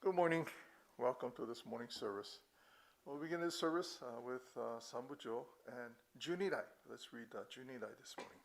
Good morning. Welcome to this morning service. We'll begin this service with Sambujo and Junirai. Let's read Junirai this morning.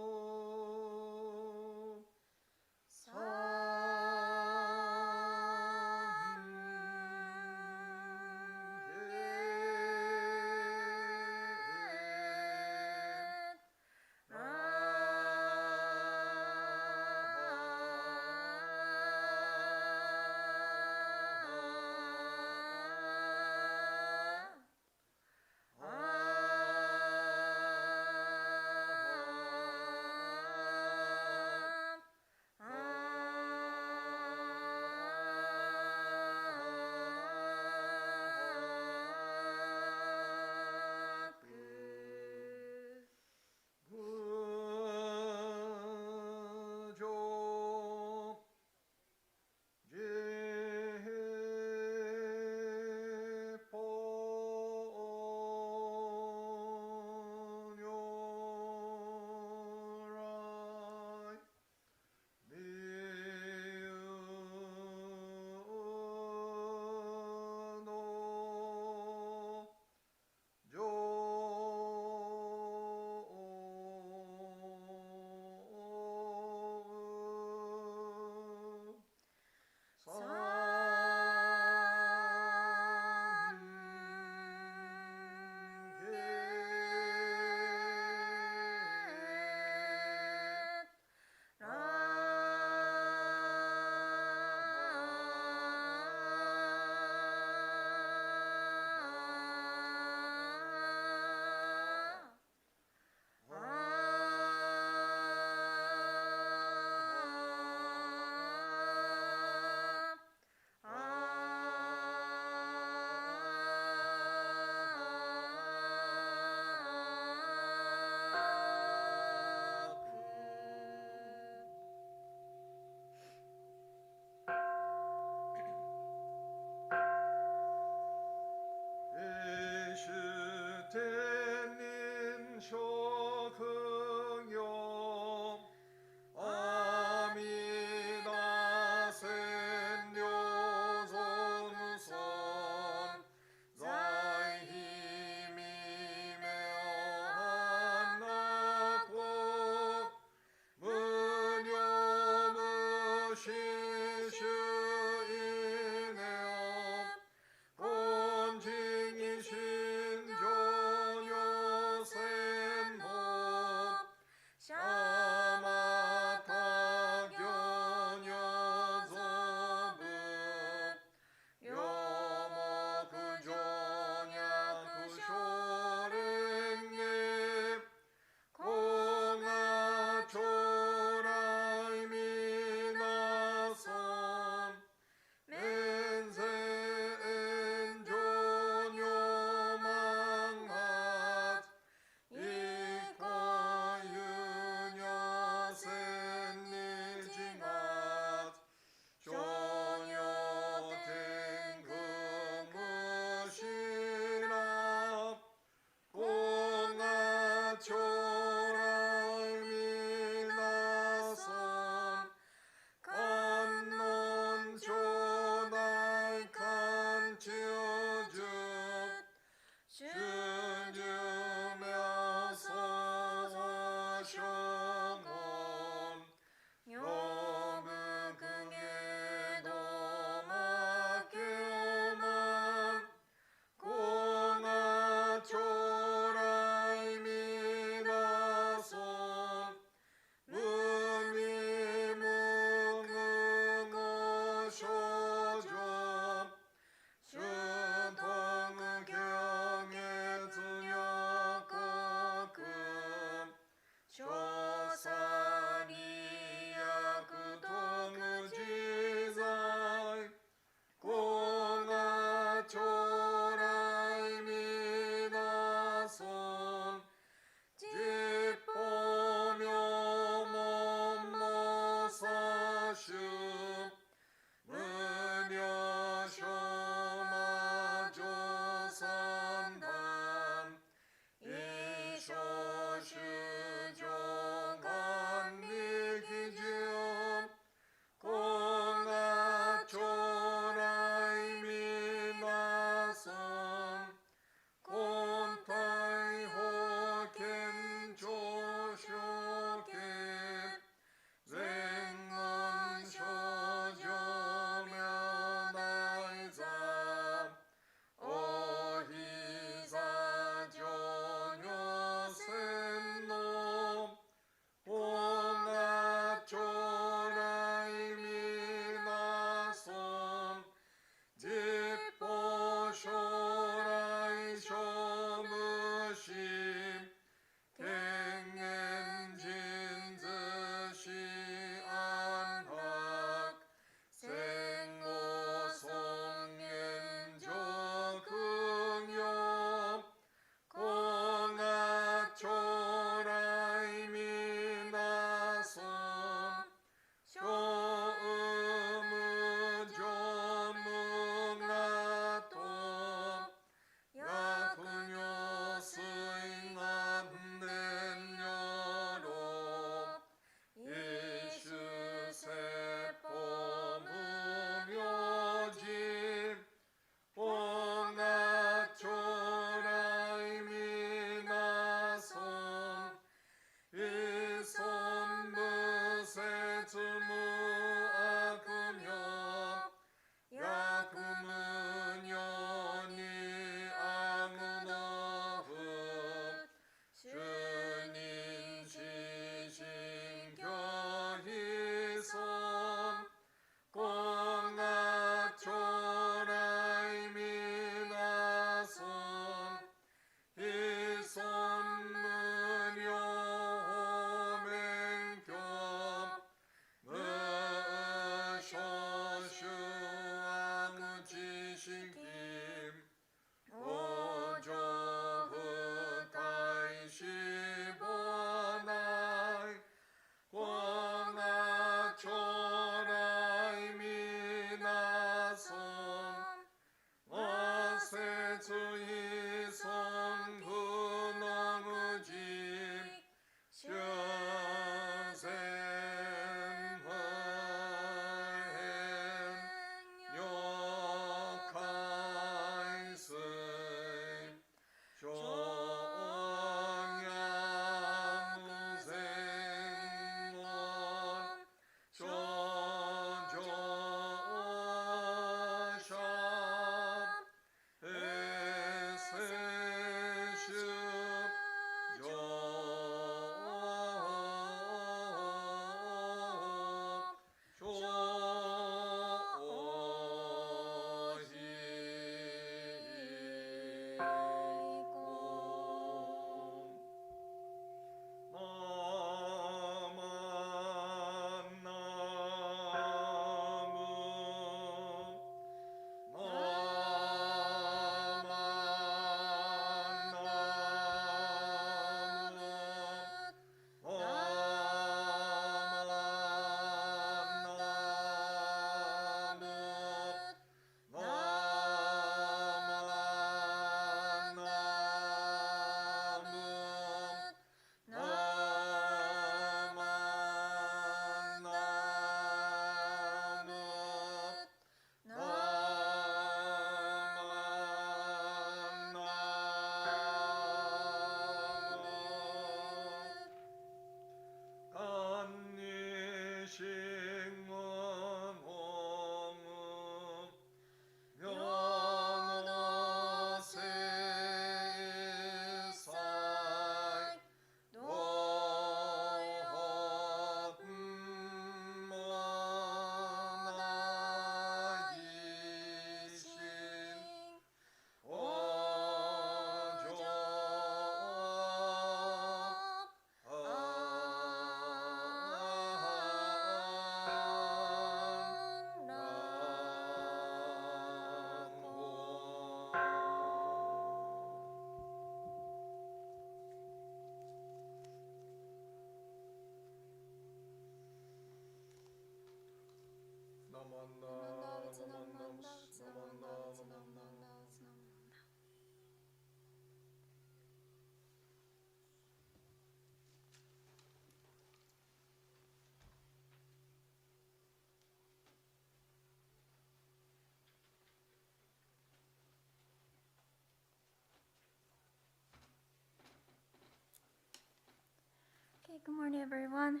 Okay, good morning, everyone.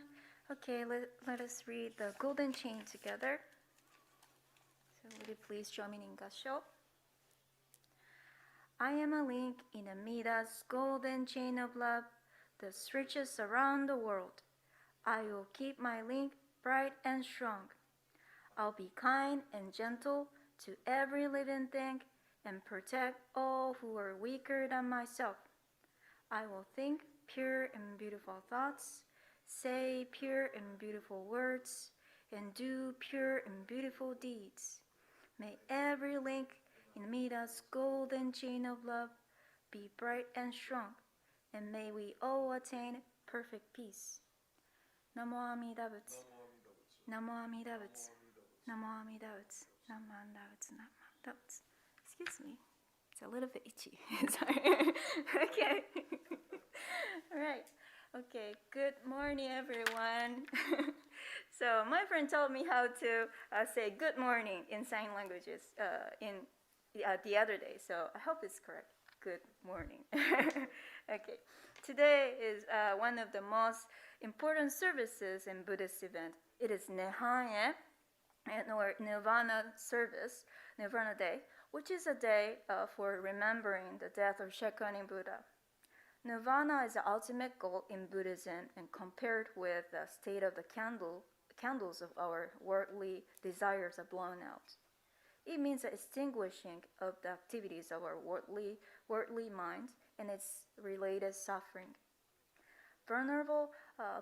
Okay, let us read the golden chain together. So would you please join me in Kansho? I am a link in Amida's golden chain of love that stretches around the world. I will keep my link bright and strong. I'll be kind and gentle to every living thing and protect all who are weaker than myself. I will think pure and beautiful thoughts, say pure and beautiful words, and do pure and beautiful deeds. May every link in Mida's golden chain of love be bright and strong, and may we all attain perfect peace. Namo Amida Butsu. Namo Amida Butsu. Namo Amida Butsu. Namo Amida Butsu. Namo Amida Butsu. Excuse me. It's a little bit itchy. Sorry. Okay. All right. Okay. Good morning, everyone. So my friend told me how to say good morning in sign languages the other day. So I hope it's correct. Good morning. Okay. Today is one of the most important services in Buddhist event. It is Nehan-E, or Nirvana service, Nirvana Day, which is a day for remembering the death of Shakyamuni Buddha. Nirvana is the ultimate goal in Buddhism, and compared with the state of the candles of our worldly desires are blown out. It means the extinguishing of the activities of our worldly mind and its related suffering. Venerable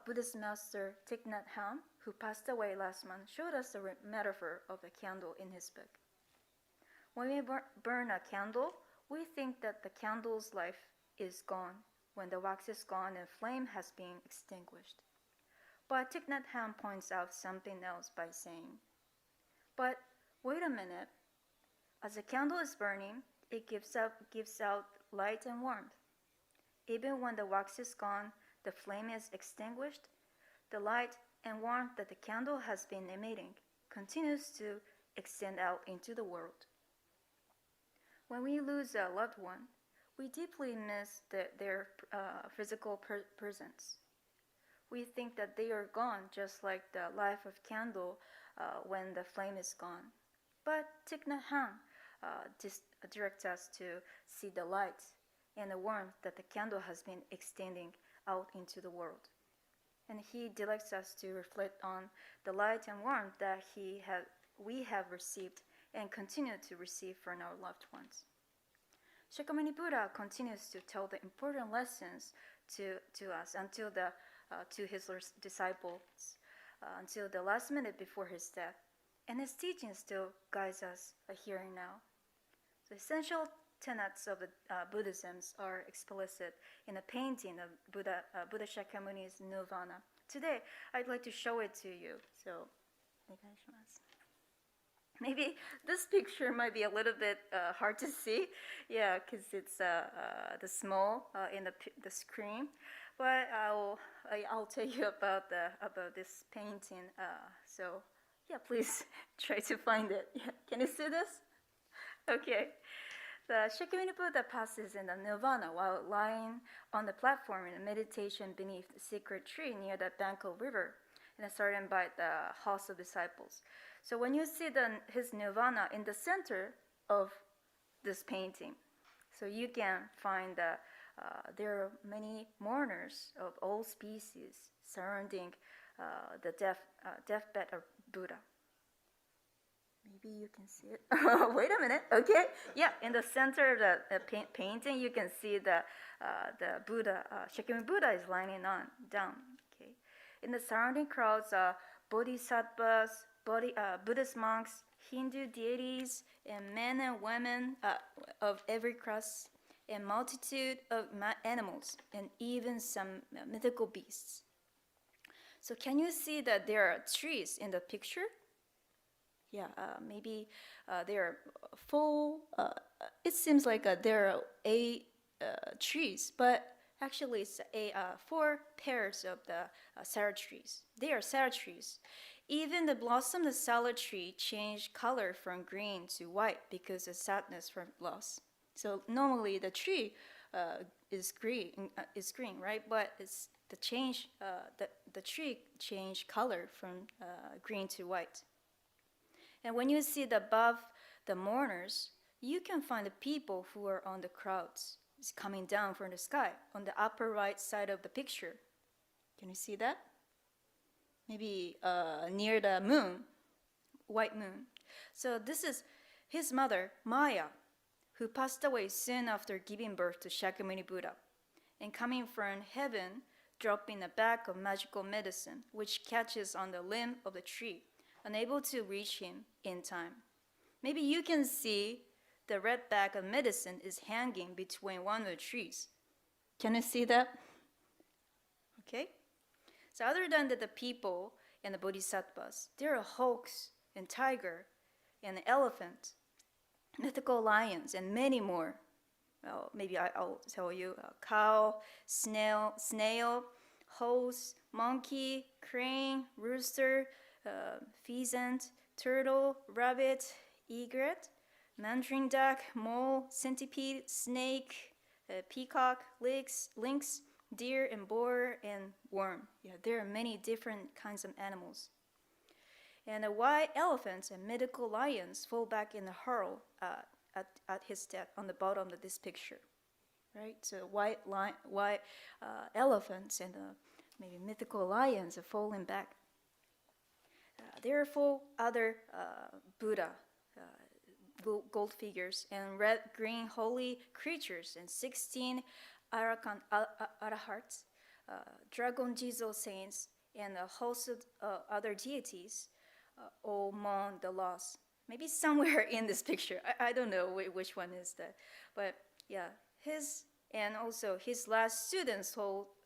Buddhist master Thich Nhat Hanh, who passed away last month, showed us the metaphor of the candle in his book. When we burn a candle, we think that the candle's life is gone when the wax is gone and flame has been extinguished. But Thich Nhat Hanh points out something else by saying, but wait a minute, as the candle is burning, it gives out light and warmth. Even when the wax is gone, the flame is extinguished, the light and warmth that the candle has been emitting continues to extend out into the world. When we lose a loved one, we deeply miss their physical presence. We think that they are gone, just like the life of candle when the flame is gone. But Thich Nhat Hanh directs us to see the light and the warmth that the candle has been extending out into the world. And he directs us to reflect on the light and warmth that we have received and continue to receive from our loved ones. Shakyamuni Buddha continues to tell the important lessons to us to his disciples until the last minute before his death, and his teaching still guides us here and now. The essential tenets of Buddhism are explicit in a painting of Buddha Shakyamuni's Nirvana. Today, I'd like to show it to you. So, maybe this picture might be a little bit hard to see, yeah, because it's the small in the screen. But I'll tell you about this painting. So, yeah, please try to find it. Yeah. Can you see this? Okay. The Shakyamuni Buddha passes in the Nirvana while lying on the platform in meditation beneath the secret tree near the bank of river, and surrounded by the host of disciples. So when you see his Nirvana in the center of this painting, so you can find that there are many mourners of all species surrounding the deathbed of Buddha. Maybe you can see it. Wait a minute. Okay. Yeah, in the center of the painting, you can see the Buddha, Shakyamuni Buddha is lying down. Okay. In the surrounding crowds, bodhisattvas, Buddhist monks, Hindu deities, and men and women of every class, and multitude of animals, and even some mythical beasts. So can you see that there are trees in the picture? Yeah, maybe there are four. It seems like there are 8 trees, but actually it's 4 pairs of the cedar trees. They are cedar trees. Even the blossom of the cedar tree changed color from green to white because of sadness from loss. So normally the tree is green, right? But it's the tree change color from green to white. And when you see above the mourners, you can find the people who are on the crowds. It's coming down from the sky on the upper right side of the picture. Can you see that? Maybe near the moon, white moon. So this is his mother, Maya, who passed away soon after giving birth to Shakyamuni Buddha, and coming from heaven, dropping a bag of magical medicine, which catches on the limb of the tree, unable to reach him in time. Maybe you can see the red bag of medicine is hanging between one of the trees. Can you see that? Okay. So other than the people and the bodhisattvas, there are hawks and tiger and elephant, mythical lions, and many more. Well, maybe I'll tell you: cow, snail, horse, monkey, crane, rooster, pheasant, turtle, rabbit, egret, mandarin duck, mole, centipede, snake, peacock, lynx, deer, and boar, and worm. Yeah, there are many different kinds of animals. And the white elephants and mythical lions fall back in the hurl at his death on the bottom of this picture, right? So white elephants and maybe mythical lions are falling back. There are 4 other Buddha gold figures and red, green holy creatures and 16 arahats, dragon Jesus saints, and a host of other deities all mourn the loss. Maybe somewhere in this picture, I don't know which one is that, but yeah, his last student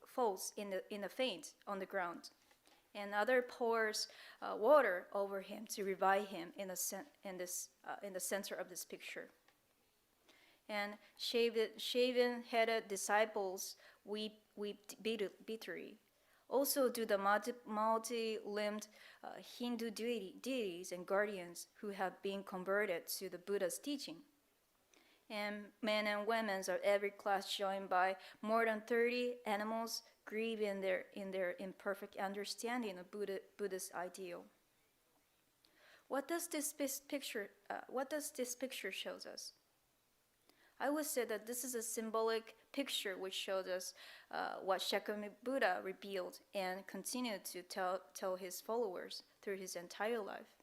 falls in a faint on the ground, and other pours water over him to revive him in the center of this picture. And shaven-headed disciples weep bitterly. Also do the multi-limbed Hindu deities and guardians who have been converted to the Buddha's teaching. And men and women of every class, joined by more than 30 animals, grieve in their imperfect understanding of Buddha's ideal. What does this picture shows us? I would say that this is a symbolic picture which shows us what Shakyamuni Buddha revealed and continued to tell his followers through his entire life.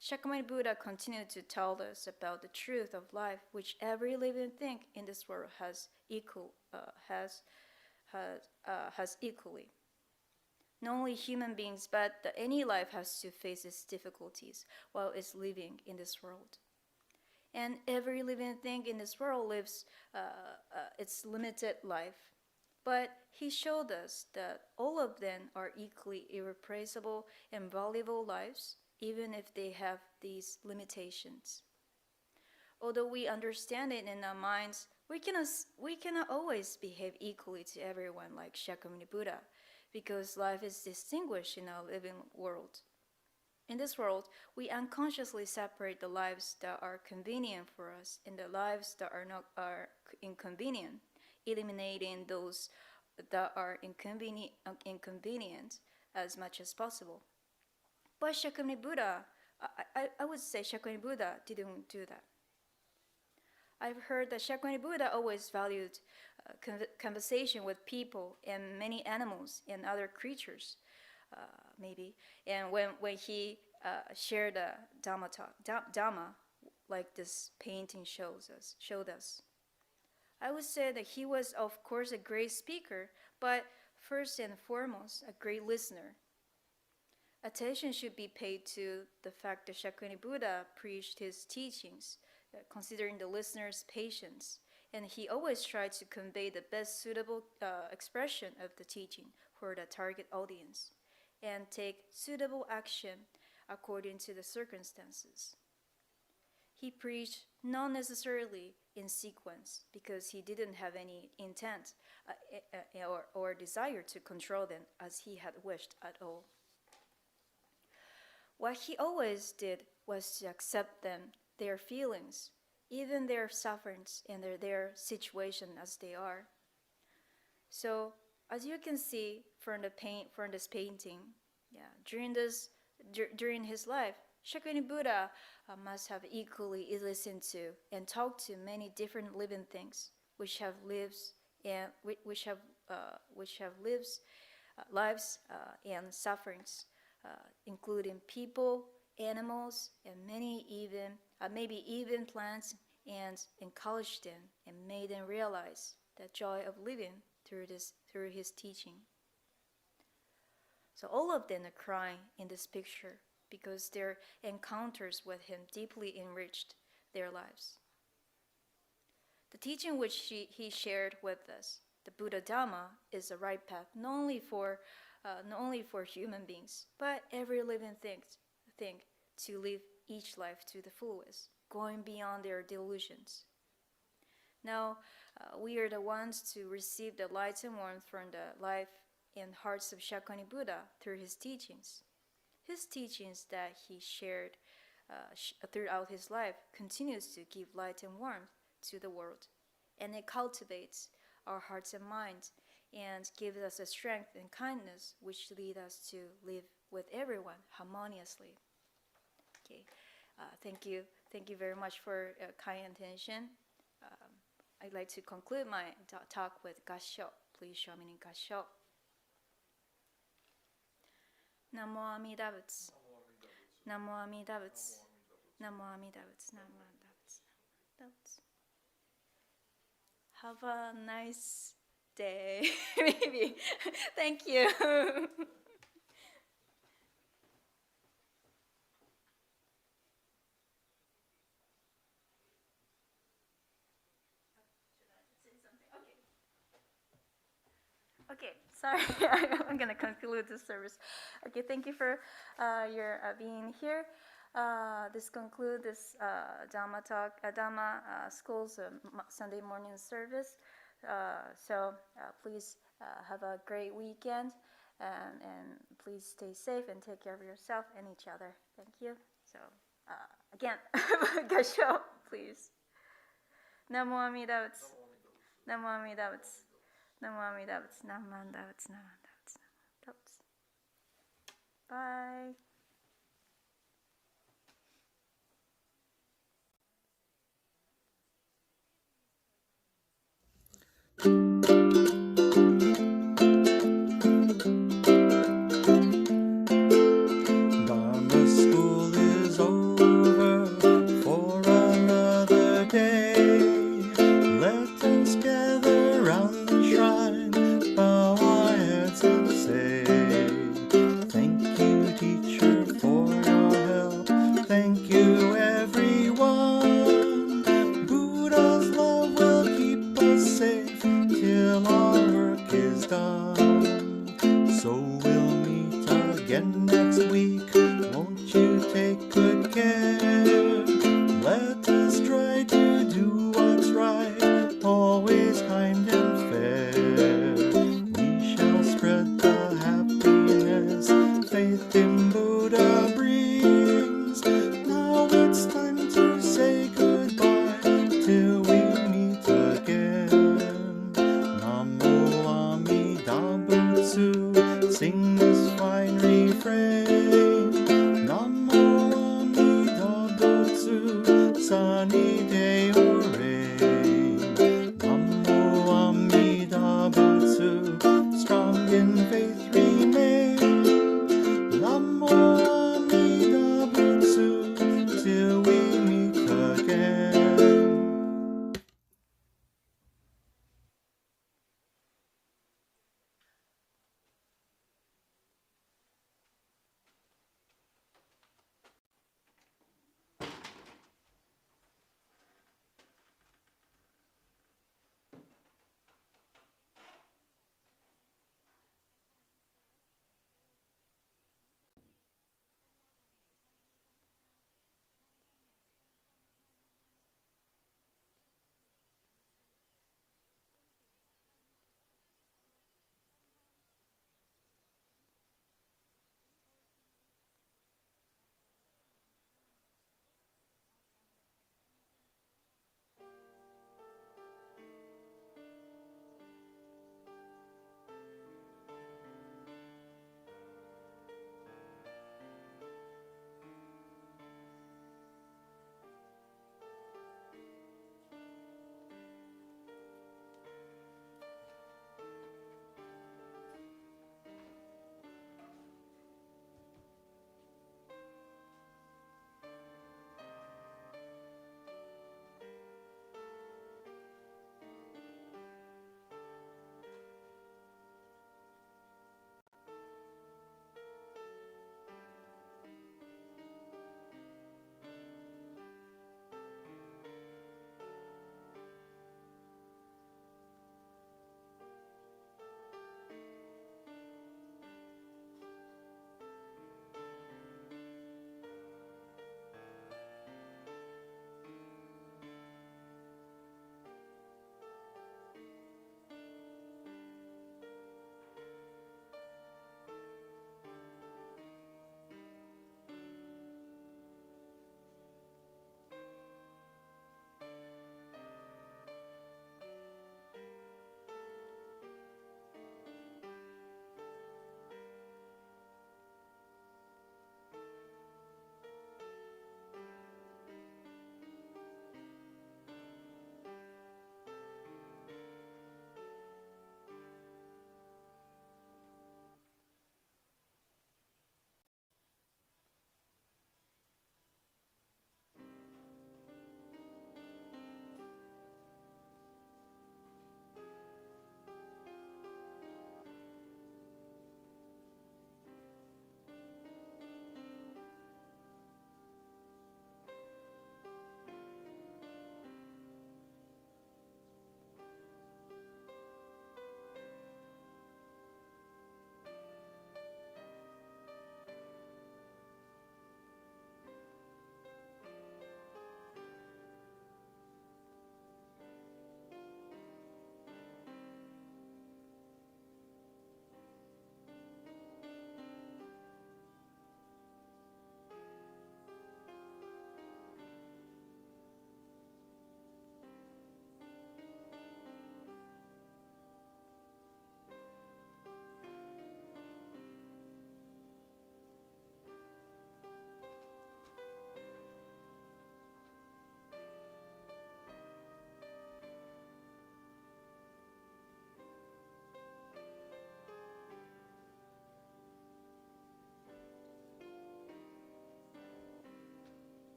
Shakyamuni Buddha continued to tell us about the truth of life, which every living thing in this world has equally. Not only human beings, but any life has to face its difficulties while it's living in this world. And every living thing in this world lives its limited life. But he showed us that all of them are equally irreplaceable and valuable lives, even if they have these limitations. Although we understand it in our minds, we cannot always behave equally to everyone like Shakyamuni Buddha, because life is distinguished in our living world. In this world, we unconsciously separate the lives that are convenient for us and the lives that are inconvenient, eliminating those that are inconvenient as much as possible. But Shakyamuni Buddha, I would say Shakyamuni Buddha didn't do that. I've heard that Shakyamuni Buddha always valued conversation with people and many animals and other creatures. Maybe, and when he shared the Dharma talk, Dharma, like this painting showed us. I would say that he was, of course, a great speaker, but first and foremost, a great listener. Attention should be paid to the fact that Shakyamuni Buddha preached his teachings, considering the listener's patience, and he always tried to convey the best suitable expression of the teaching for the target audience, and take suitable action according to the circumstances. He preached not necessarily in sequence because he didn't have any intent or desire to control them as he had wished at all. What he always did was to accept them, their feelings, even their sufferings and their situation as they are. So as you can see from this painting, during his life, Shakyamuni Buddha must have equally listened to and talked to many different living things which have lives and lives and sufferings, including people, animals, and maybe even plants, and encouraged them and made them realize the joy of living through his teaching. So all of them are crying in this picture because their encounters with him deeply enriched their lives. The teaching which he shared with us, the Buddha Dharma, is the right path not only for human beings, but every living thing to live each life to the fullest, going beyond their delusions. Now, we are the ones to receive the light and warmth from the life and hearts of Shakyamuni Buddha through his teachings. His teachings that he shared throughout his life continues to give light and warmth to the world, and it cultivates our hearts and minds and gives us a strength and kindness which lead us to live with everyone harmoniously. Okay, thank you very much for kind attention. I'd like to conclude my talk with Gassho. Please show me in Gassho. Namo Amida Butsu. Namo Amida Butsu. Namo Amida Butsu. Namo Amida Butsu. Have a nice day. Maybe. Thank you. Okay, sorry, I'm gonna conclude the service. Okay, thank you for your being here. This concludes this Dharma talk, Dharma school's Sunday morning service. So please have a great weekend, and please stay safe and take care of yourself and each other. Thank you. So again, Gassho, please. Namo Amida Butsu. Namo Amida Butsu. Namo Amida Butsu. Namo Amida Butsu. Namo Amida Butsu. Namo Amida Butsu. Bye. Dharma school is over for another day. Let us gather round the shrine, bow our heads and say, thank you, teacher.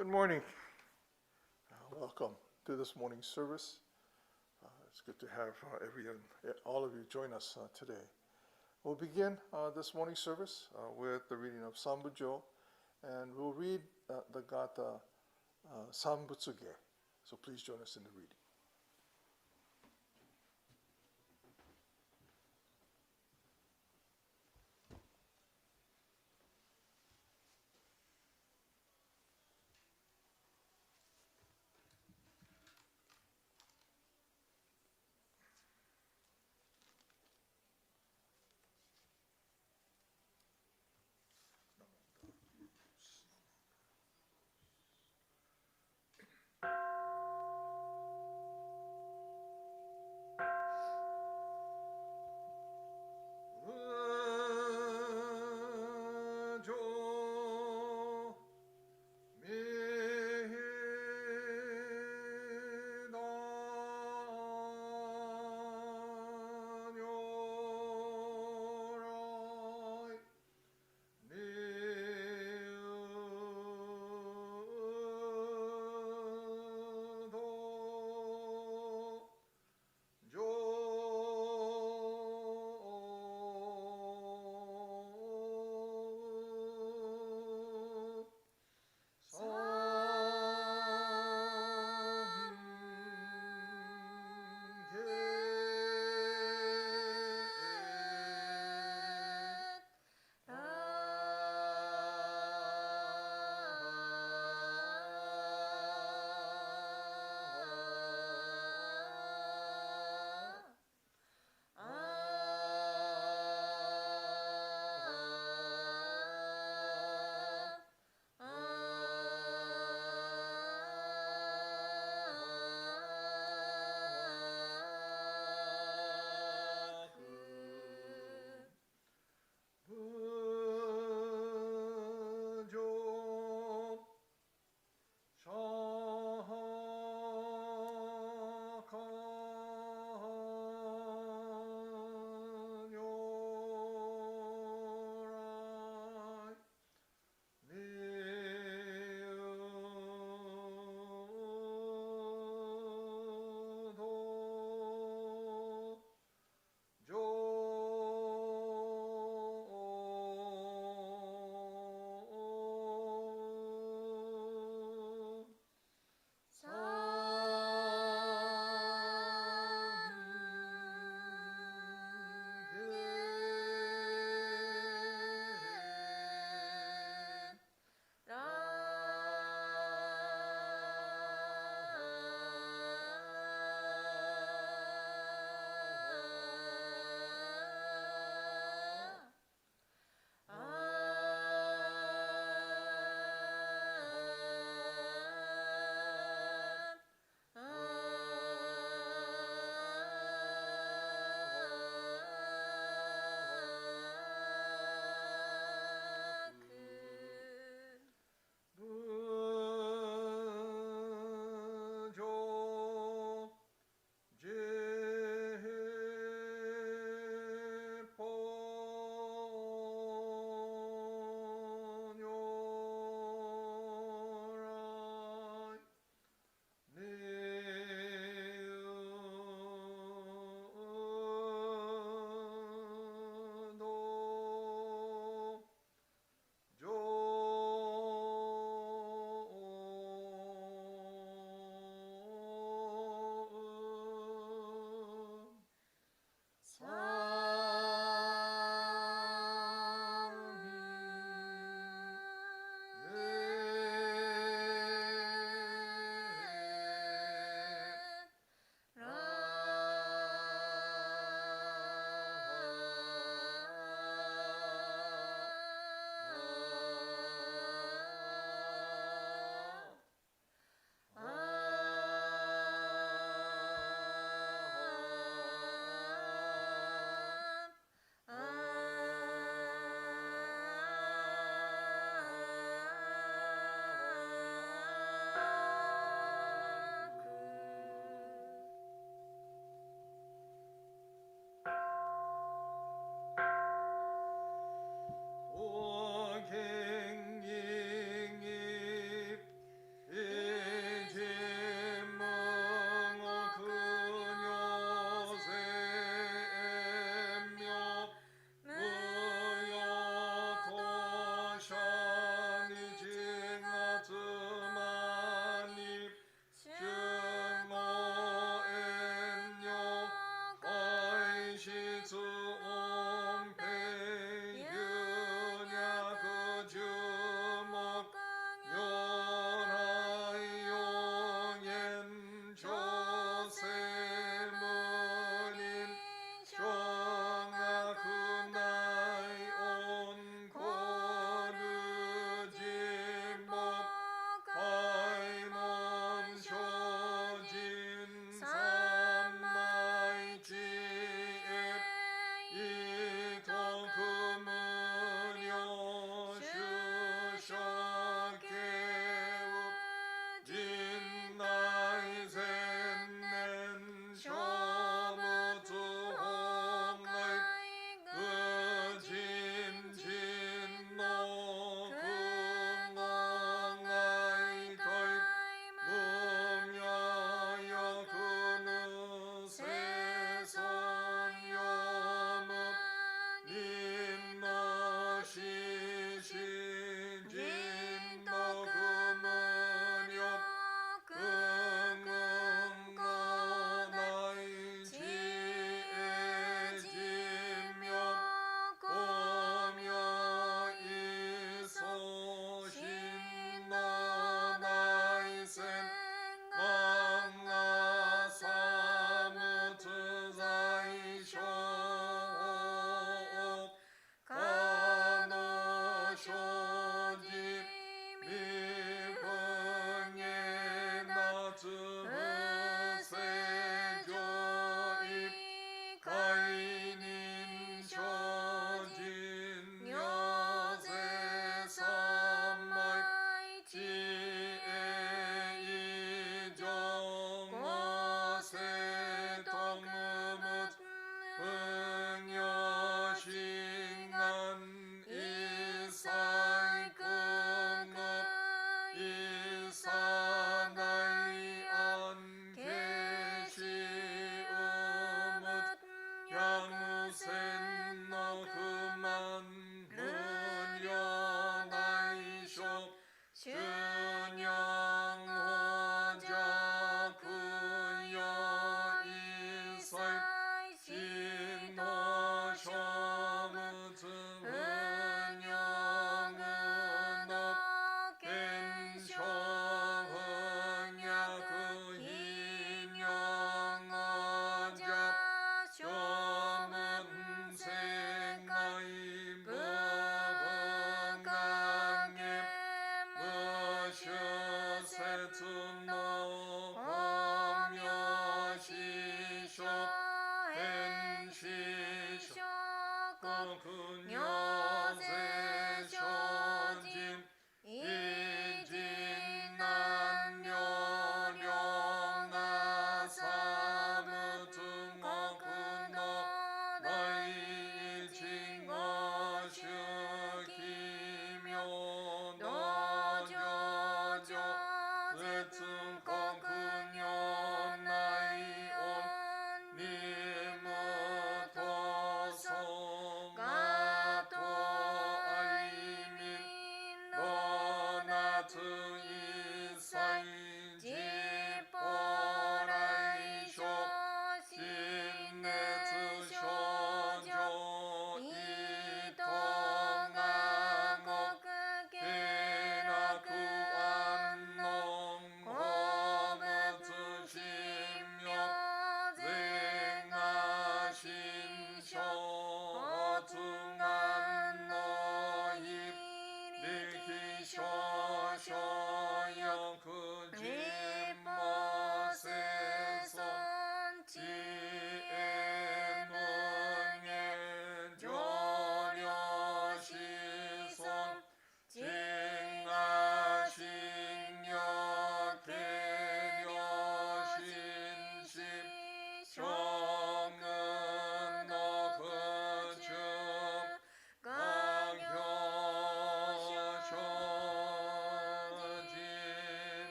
Good morning. Welcome to this morning's service. It's good to have all of you join us today. We'll begin this morning's service with the reading of Sambujo, and we'll read the Gatha Sanbutsuge. So please join us in the reading.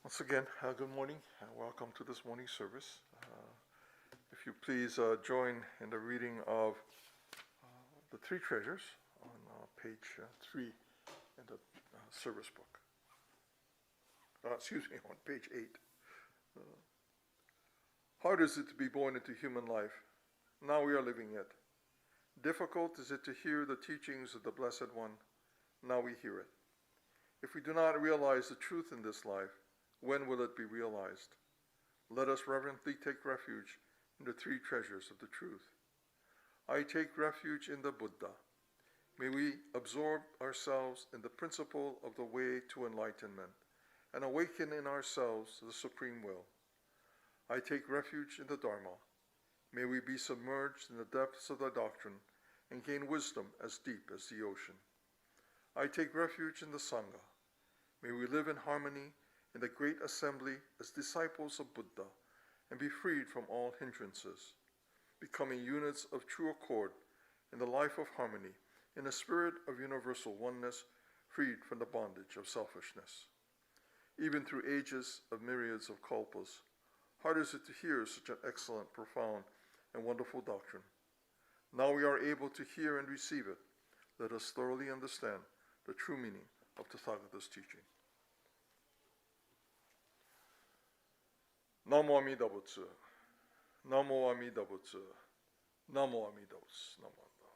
Once again, good morning and welcome to this morning service. If you please join in the reading of the three treasures on page 3 in the service book. On page 8. Hard is it to be born into human life. Now we are living it. Difficult is it to hear the teachings of the Blessed One. Now we hear it. If we do not realize the truth in this life, when will it be realized? Let us reverently take refuge in the three treasures of the truth. I take refuge in the Buddha. May we absorb ourselves in the principle of the way to enlightenment and awaken in ourselves the supreme will. I take refuge in the Dharma. May we be submerged in the depths of the doctrine and gain wisdom as deep as the ocean. I take refuge in the Sangha. May we live in harmony in the great assembly as disciples of Buddha and be freed from all hindrances, becoming units of true accord in the life of harmony, in a spirit of universal oneness, freed from the bondage of selfishness. Even through ages of myriads of kalpas, hard is it to hear such an excellent, profound, and wonderful doctrine. Now we are able to hear and receive it. Let us thoroughly understand the true meaning of Tathagata's teaching. Namo Amida Butsu. Namo Amida Butsu. Namo Amida Butsu. Namo Amida Butsu.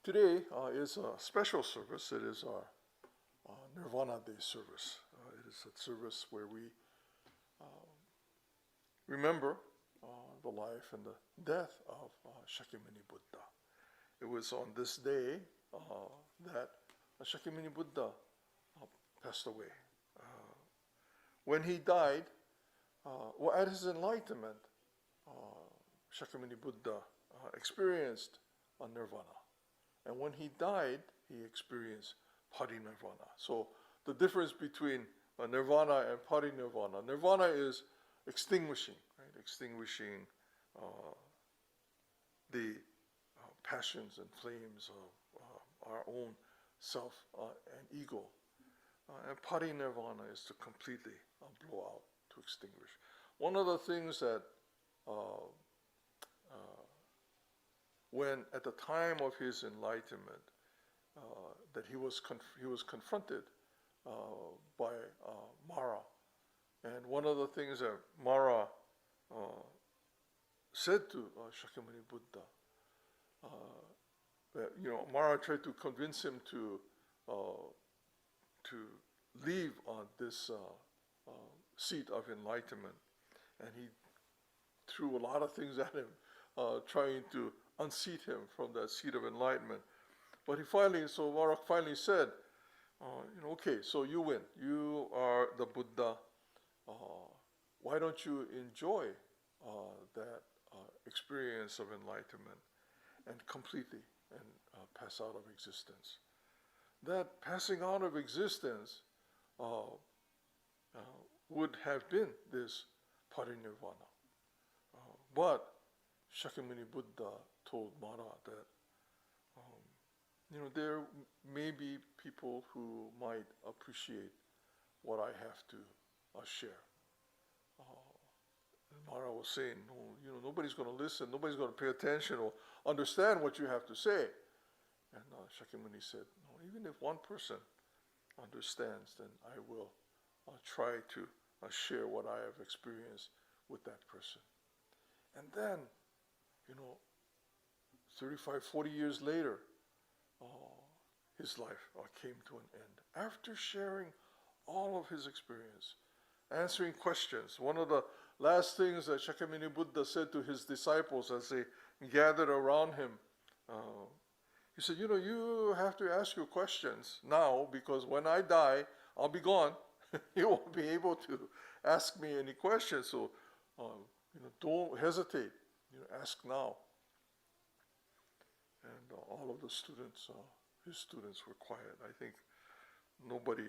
Today is a special service. It is our Nirvana Day service. It is a service where we remember the life and the death of Shakyamuni Buddha. It was on this day that Shakyamuni Buddha passed away. When he died, at his enlightenment, Shakyamuni Buddha experienced Nirvana. And when he died, he experienced parinirvana. So the difference between nirvana and parinirvana. Nirvana is extinguishing, right? Extinguishing the passions and flames of our own self and ego. And parinirvana is to completely blow out, to extinguish. One of the things that when at the time of his enlightenment, that he was confronted by Mara, and one of the things that Mara said to Shakyamuni Buddha, that Mara tried to convince him to leave this seat of enlightenment, and he threw a lot of things at him, trying to unseat him from that seat of enlightenment. But Mara finally said, okay, so you win. You are the Buddha. Why don't you enjoy that experience of enlightenment and completely and pass out of existence? That passing out of existence would have been this parinirvana. But Shakyamuni Buddha told Mara that there may be people who might appreciate what I have to share. Mara was saying, no, nobody's going to listen, nobody's going to pay attention or understand what you have to say. And Shakyamuni said, no, even if one person understands, then I will try to share what I have experienced with that person. And then, 35, 40 years later, his life came to an end. After sharing all of his experience, answering questions, one of the last things that Shakyamuni Buddha said to his disciples as they gathered around him, he said, you have to ask your questions now, because when I die, I'll be gone. You won't be able to ask me any questions. So, don't hesitate. Ask now. And all of the students, his students, were quiet. I think nobody,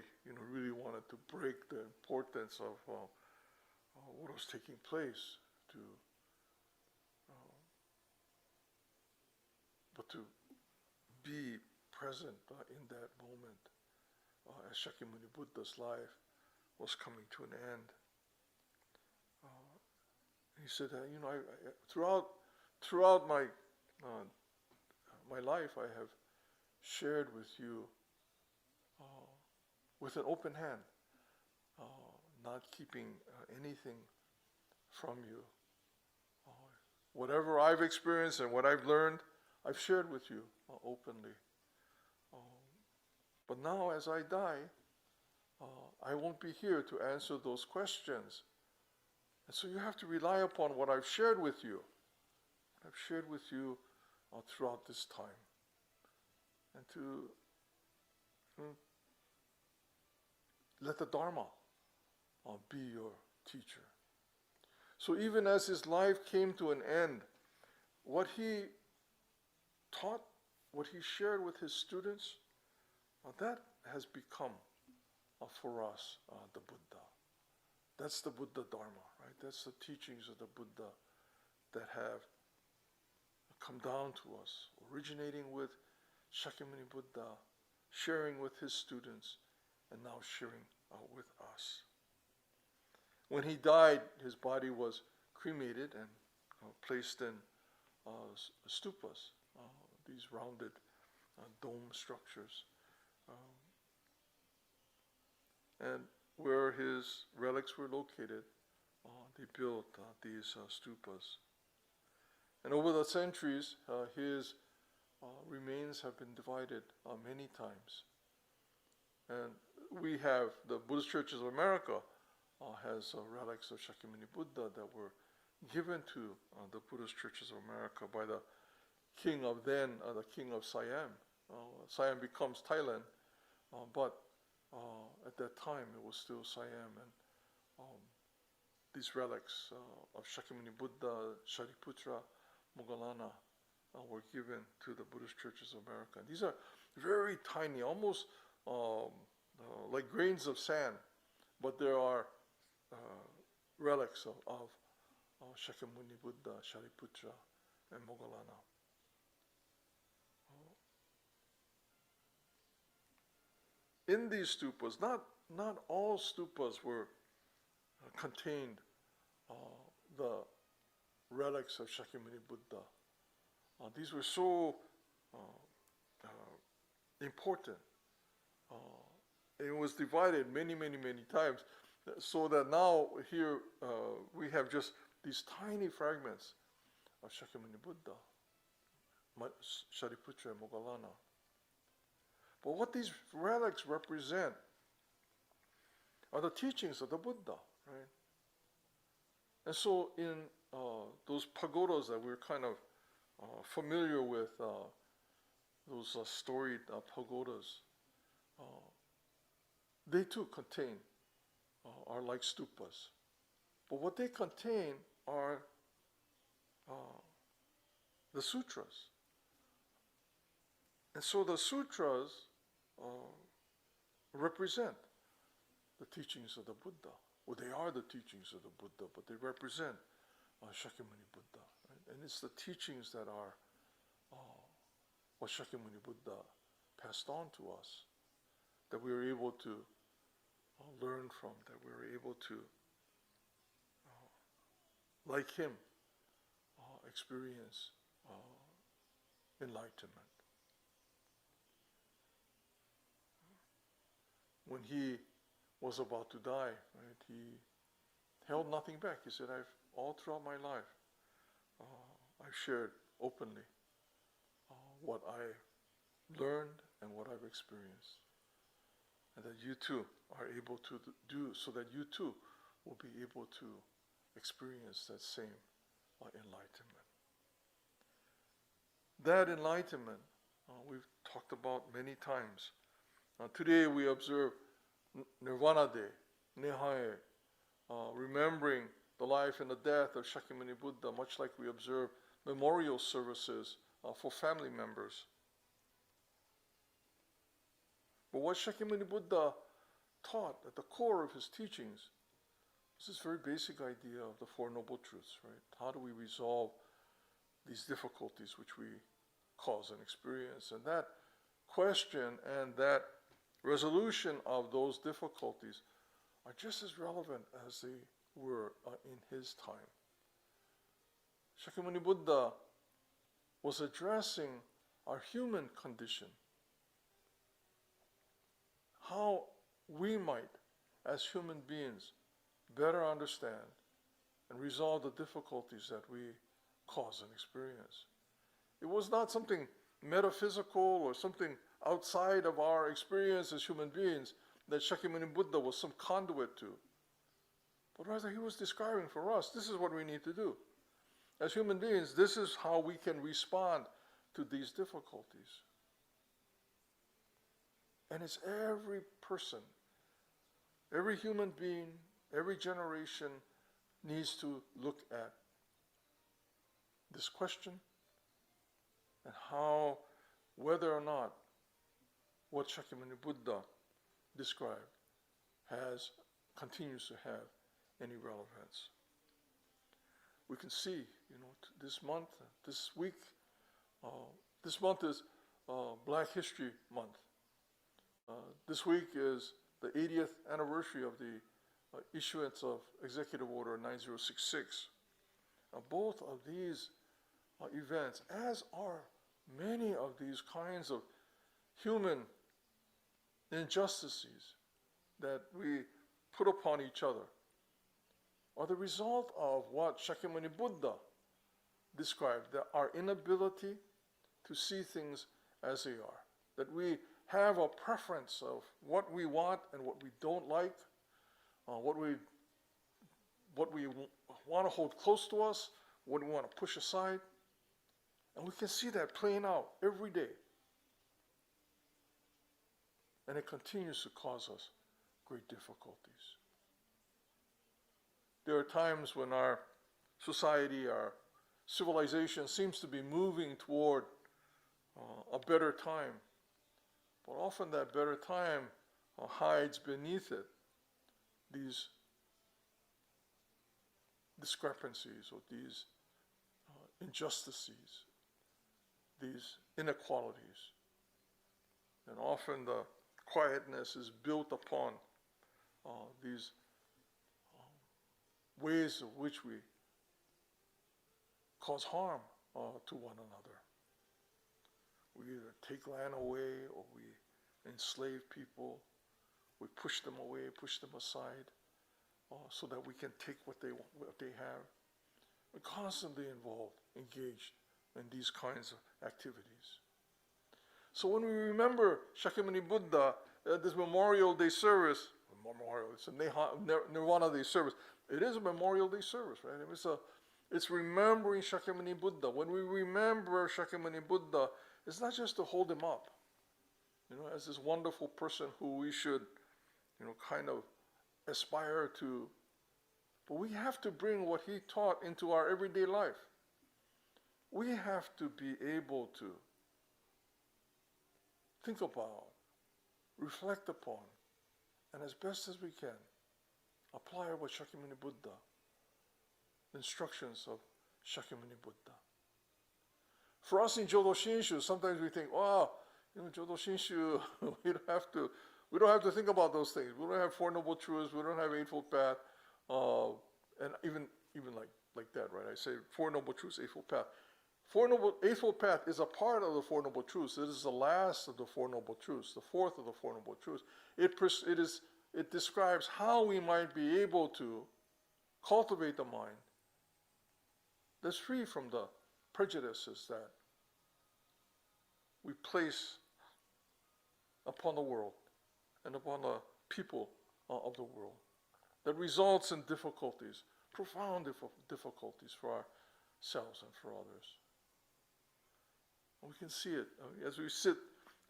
really wanted to break the importance of what was taking place. But to be present in that moment as Shakyamuni Buddha's life was coming to an end. He said that, throughout my my life, I have shared with you with an open hand, not keeping anything from you. Whatever I've experienced and what I've learned, I've shared with you openly. But now as I die, I won't be here to answer those questions. And so you have to rely upon what I've shared with you. What I've shared with you throughout this time. And to let the Dharma be your teacher. So even as his life came to an end, what he taught, what he shared with his students, that has become for us the Buddha. That's the Buddha Dharma, right? That's the teachings of the Buddha that have come down to us, originating with Shakyamuni Buddha, sharing with his students, and now sharing with us. When he died, his body was cremated and placed in stupas, these rounded dome structures. And where his relics were located, they built these stupas. And over the centuries, his remains have been divided many times. And we have, the Buddhist Churches of America has relics of Shakyamuni Buddha that were given to the Buddhist Churches of America by the king of then, the king of Siam. Siam becomes Thailand, but at that time it was still Siam, and these relics of Shakyamuni Buddha, Shariputra, Moggallana were given to the Buddhist Churches of America. And these are very tiny, almost like grains of sand, but there are relics of Shakyamuni Buddha, Shariputra, and Moggallana. In these stupas, not all stupas were contained the relics of Shakyamuni Buddha. These were so important. It was divided many times, so that now here we have just these tiny fragments of Shakyamuni Buddha, Shariputra and Moggallana. But what these relics represent are the teachings of the Buddha, right? And so in those pagodas that we're kind of familiar with, those storied pagodas, they too contain, are like stupas. But what they contain are the sutras. And so the sutras represent the teachings of the Buddha. Well, they are the teachings of the Buddha, but they represent Shakyamuni Buddha. Right? And it's the teachings that are what Shakyamuni Buddha passed on to us, that we were able to learn from, that we were able to, like him, experience enlightenment. When he was about to die, right, he held nothing back. He said, all throughout my life, I've shared openly what I learned and what I've experienced. And that you too are able to do, so that you too will be able to experience that same enlightenment. That enlightenment we've talked about many times. Today we observe Nirvana Day, Nehan-E, remembering the life and the death of Shakyamuni Buddha, much like we observe memorial services for family members. But what Shakyamuni Buddha taught at the core of his teachings was this very basic idea of the Four Noble Truths, right? How do we resolve these difficulties which we cause and experience? And that question and that resolution of those difficulties are just as relevant as they were in his time. Shakyamuni Buddha was addressing our human condition, how we might, as human beings, better understand and resolve the difficulties that we cause and experience. It was not something metaphysical or something outside of our experience as human beings that Shakyamuni Buddha was some conduit to, but rather he was describing for us, this is what we need to do. As human beings, this is how we can respond to these difficulties. And it's every person, every human being, every generation needs to look at this question and how, whether or not what Shakyamuni Buddha described continues to have any relevance. We can see, this month, this week, this month is Black History Month. This week is the 80th anniversary of the issuance of Executive Order 9066. Both of these events, as are many of these kinds of human injustices that we put upon each other, are the result of what Shakyamuni Buddha described, that our inability to see things as they are, that we have a preference of what we want and what we don't like, what we want to hold close to us, what we want to push aside. And we can see that playing out every day. And it continues to cause us great difficulties. There are times when our society, our civilization seems to be moving toward a better time. But often that better time hides beneath it these discrepancies or these injustices, these inequalities. And often the quietness is built upon these ways of which we cause harm to one another. We either take land away or we enslave people. We push them away, push them aside so that we can take what they have. We're constantly involved, engaged in these kinds of activities. So when we remember Shakyamuni Buddha at this Memorial Day service, it's a Nirvana Day service. It is a Memorial Day service, right? It's remembering Shakyamuni Buddha. When we remember Shakyamuni Buddha, it's not just to hold him up, as this wonderful person who we should, kind of aspire to. But we have to bring what he taught into our everyday life. We have to be able to think about, reflect upon, and as best as we can, apply what Shakyamuni Buddha, the instructions of Shakyamuni Buddha. For us in Jodo Shinshu, sometimes we think, Jodo Shinshu, we don't have to think about those things. We don't have Four Noble Truths. We don't have Eightfold Path, and even like that, right? I say Four Noble Truths, Eightfold Path. Eightfold Path is a part of the Four Noble Truths. It is the last of the Four Noble Truths, the fourth of the Four Noble Truths. It describes how we might be able to cultivate the mind that's free from the prejudices that we place upon the world and upon the people of the world, that results in difficulties, profound difficulties for ourselves and for others. And we can see it as we sit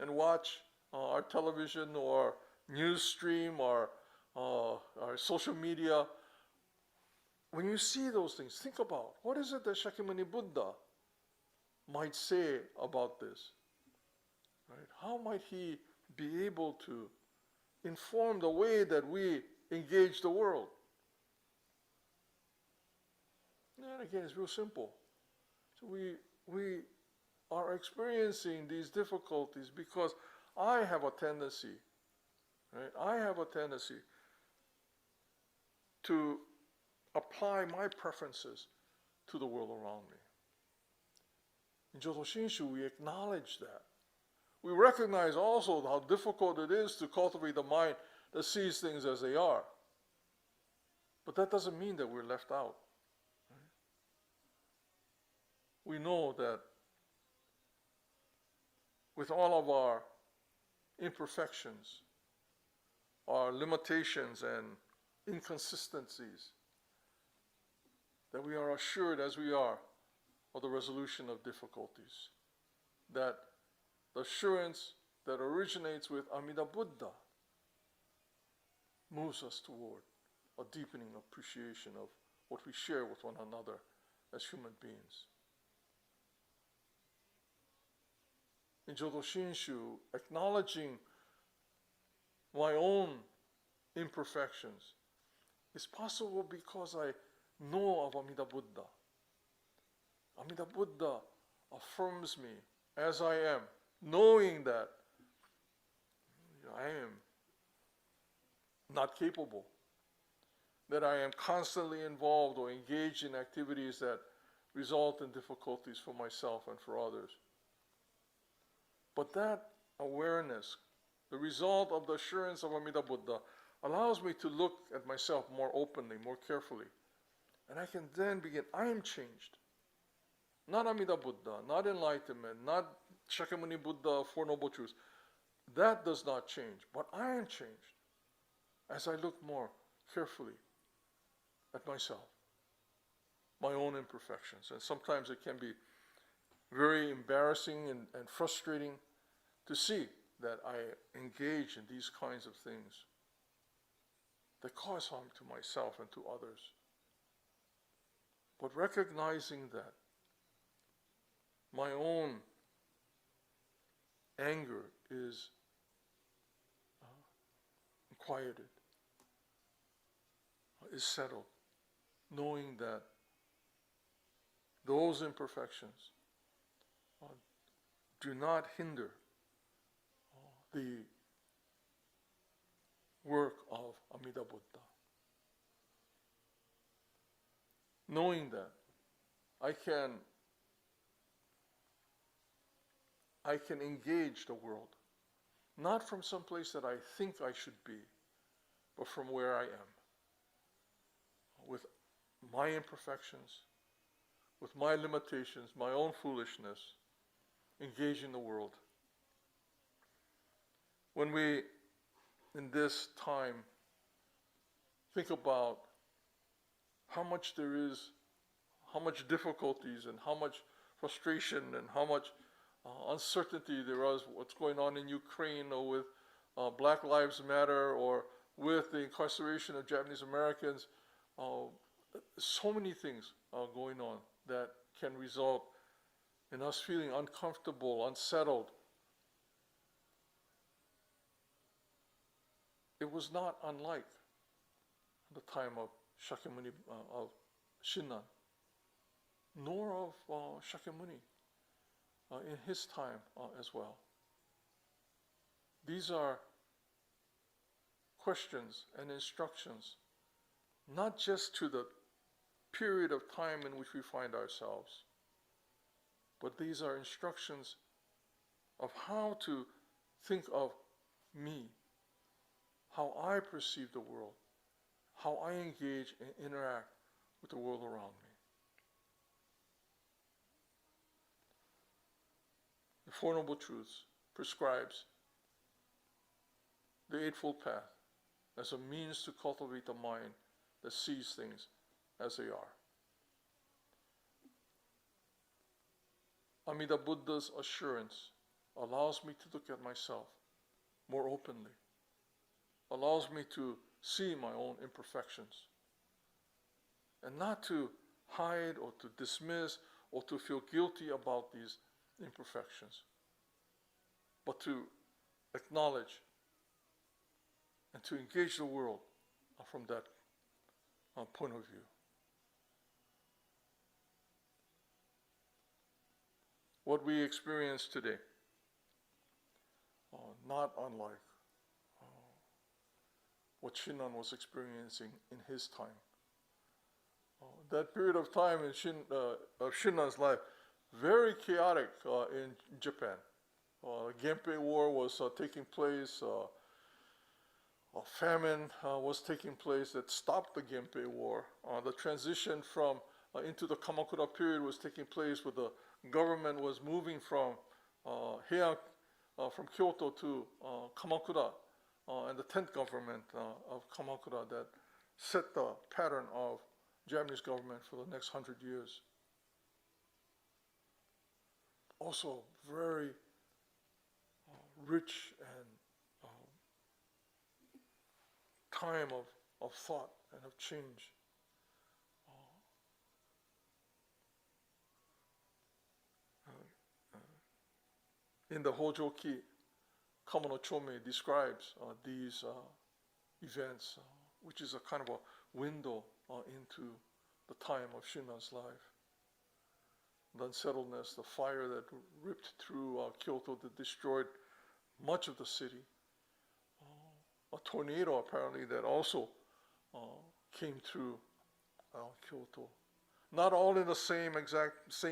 and watch our television or news stream or our social media. when you see those things, think about what is it that Shakyamuni Buddha might say about this? Right? How might he be able to inform the way that we engage the world? And again, it's real simple. So we are experiencing these difficulties because I have a tendency, right? I have a tendency to apply my preferences to the world around me. In Jodo Shinshu, we acknowledge that. We recognize also how difficult it is to cultivate the mind that sees things as they are. But that doesn't mean that we're left out. We know that with all of our imperfections, our limitations and inconsistencies, that we are assured as we are of the resolution of difficulties. That the assurance that originates with Amida Buddha moves us toward a deepening appreciation of what we share with one another as human beings. In Jodo Shinshu, acknowledging my own imperfections is possible because I know of Amida Buddha. Amida Buddha affirms me as I am, knowing that I am not capable, that I am constantly involved or engaged in activities that result in difficulties for myself and for others. But that awareness, the result of the assurance of Amida Buddha, allows me to look at myself more openly, more carefully. And I can then begin, I am changed. Not Amida Buddha, not enlightenment, not Shakyamuni Buddha, Four Noble Truths. That does not change, but I am changed as I look more carefully at myself, my own imperfections. And sometimes it can be very embarrassing and frustrating to see that I engage in these kinds of things that cause harm to myself and to others. But recognizing that my own anger is quieted, is settled, knowing that those imperfections do not hinder the work of Amida Buddha. Knowing that I can engage the world, not from some place that I think I should be, but from where I am, with my imperfections, with my limitations, my own foolishness, engaging the world. When we, in this time, think about how much there is, how much difficulties and how much frustration and how much uncertainty there is, what's going on in Ukraine or with Black Lives Matter or with the incarceration of Japanese Americans, so many things are going on that can result in us feeling uncomfortable, unsettled. It was not unlike the time of Shakyamuni, of Shinran, nor of Shakyamuni in his time as well. These are questions and instructions, not just to the period of time in which we find ourselves, but these are instructions of how to think of me, how I perceive the world, how I engage and interact with the world around me. The Four Noble Truths prescribes the Eightfold Path as a means to cultivate the mind that sees things as they are. Amida Buddha's assurance allows me to look at myself more openly, allows me to see my own imperfections, and not to hide or to dismiss or to feel guilty about these imperfections, but to acknowledge and to engage the world from that point of view. What we experience today, not unlike what Shinran was experiencing in his time. That period of time in Shinran's life, very chaotic in Japan. Genpei War was taking place. A famine was taking place that stopped the Genpei War. The transition from into the Kamakura period was taking place, where the government was moving from Heian, from Kyoto to Kamakura, and the 10th government of Kamakura that set the pattern of Japanese government for the next 100 years. Also very rich and time of thought and of change. In the Hojoki, Kamono Chome describes these events, which is a kind of a window into the time of Shinran's life. The unsettledness, the fire that ripped through Kyoto that destroyed much of the city. A tornado apparently that also came through Kyoto. Not all in the same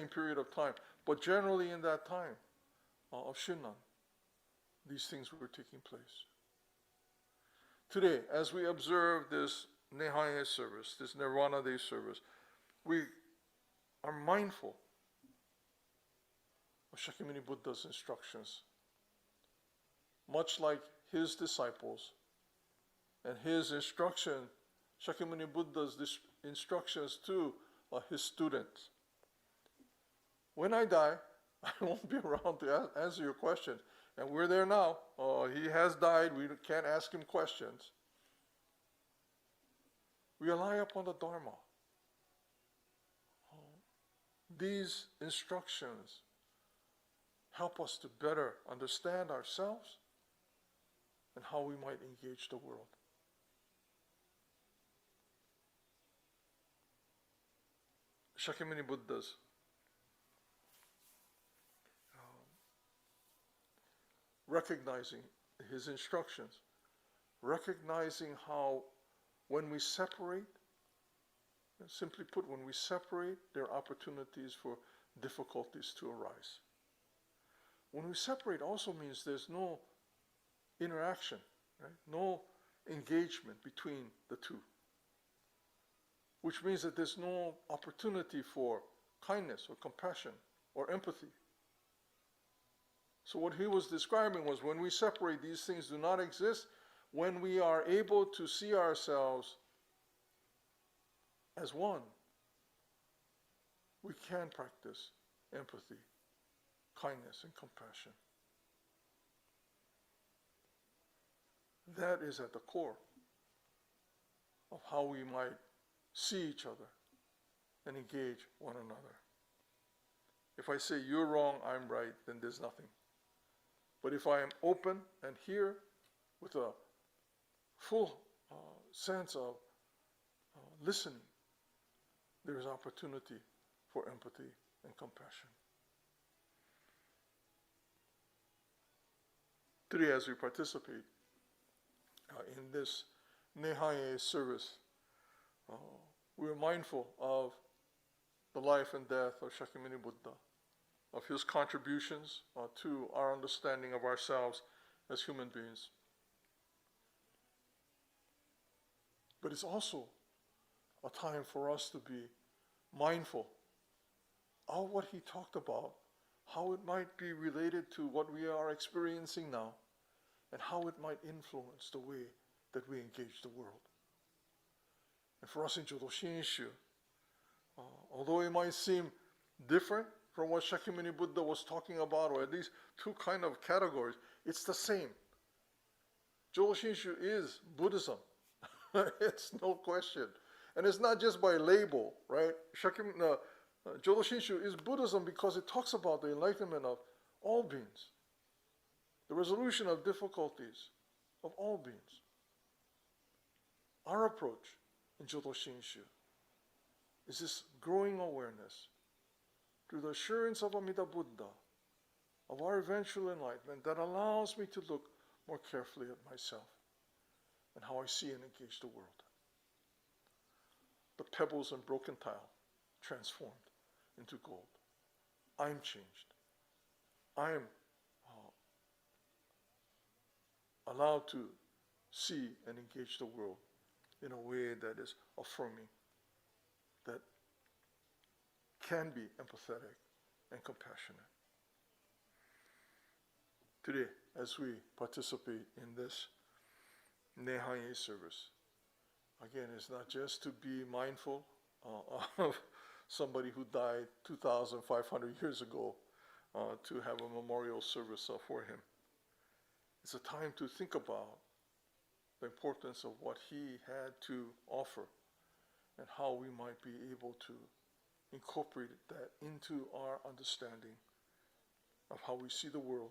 period of time, but generally in that time of Shinran, these things were taking place. Today, as we observe this Nehan-E service, this Nirvana Day service, we are mindful of Shakyamuni Buddha's instructions. Much like his disciples and his instruction, Shakyamuni Buddha's instructions to his students. When I die, I won't be around to answer your questions. And we're there now. He has died. We can't ask him questions. We rely upon the Dharma. These instructions help us to better understand ourselves and how we might engage the world. Shakyamuni Buddha's recognizing his instructions, recognizing how when we separate, simply put, when we separate, there are opportunities for difficulties to arise. When we separate also means there's no interaction, right? No engagement between the two, which means that there's no opportunity for kindness or compassion or empathy. So what he was describing was when we separate, these things do not exist. When we are able to see ourselves as one, we can practice empathy, kindness, and compassion. That is at the core of how we might see each other and engage one another. If I say you're wrong, I'm right, then there's nothing. But if I am open and here with a full sense of listening, there is opportunity for empathy and compassion. Today, as we participate in this Nehan-E service, we are mindful of the life and death of Shakyamuni Buddha, of his contributions to our understanding of ourselves as human beings. But it's also a time for us to be mindful of what he talked about, how it might be related to what we are experiencing now, and how it might influence the way that we engage the world. And for us in Jodo Shinshu, although it might seem different from what Shakyamuni Buddha was talking about, or at least two kind of categories, it's the same. Jodo Shinshu is Buddhism. It's no question. And it's not just by label, right? Jodo Shinshu is Buddhism because it talks about the enlightenment of all beings, the resolution of difficulties of all beings. Our approach in Jodo Shinshu is this growing awareness through the assurance of Amida Buddha of our eventual enlightenment that allows me to look more carefully at myself and how I see and engage the world. The pebbles and broken tile transformed into gold. I'm changed. I am allowed to see and engage the world in a way that is affirming, that can be empathetic and compassionate. Today, as we participate in this Nehan-E service, again, it's not just to be mindful of somebody who died 2,500 years ago to have a memorial service for him. It's a time to think about the importance of what he had to offer and how we might be able to incorporate that into our understanding of how we see the world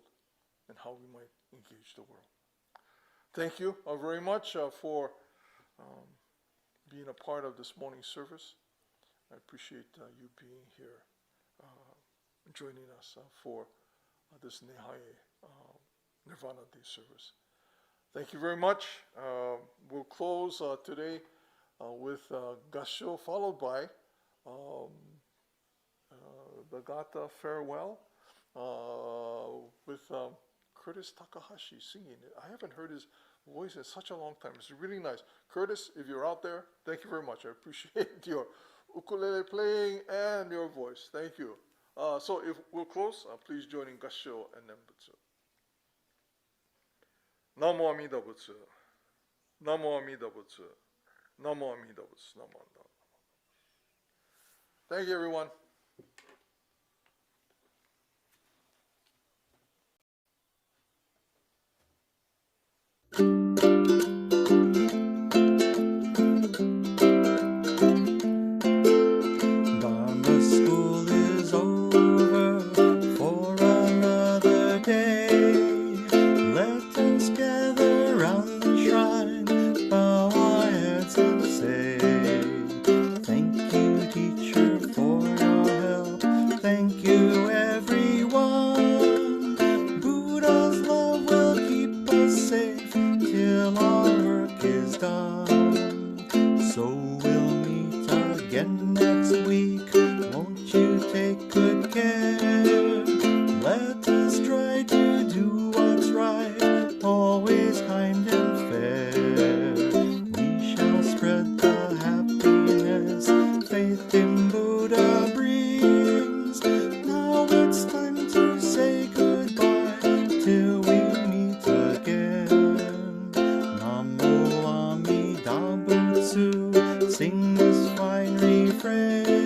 and how we might engage the world. Thank you very much for being a part of this morning's service. I appreciate you being here, joining us for this Nehan-E Nirvana Day service. Thank you very much. We'll close today with Kansho, followed by the Gatha farewell with Curtis Takahashi singing it. I haven't heard his voice in such a long time. It's really nice. Curtis, if you're out there, thank you very much. I appreciate your ukulele playing and your voice. Thank you. So if we'll close, please join in Kansho and Nembutsu. Namo Amida Butsu. Namo Amida Butsu. Namo Amida Butsu. Namo Amida Butsu. Thank you, everyone. Dharma school is over for another day. Let us gather round the shrine, bow our heads and say, thank you, teacher, for your help. Thank you, everyone. Buddha's love will keep us safe till our work is done. So we'll meet again next week. Won't you take good care? Let us try to do what's right, always kind and fair. We shall spread the happiness faith in Buddha brings. Now it's time to say goodbye till we meet again. Namo Amida Butsu, sing this fine refrain.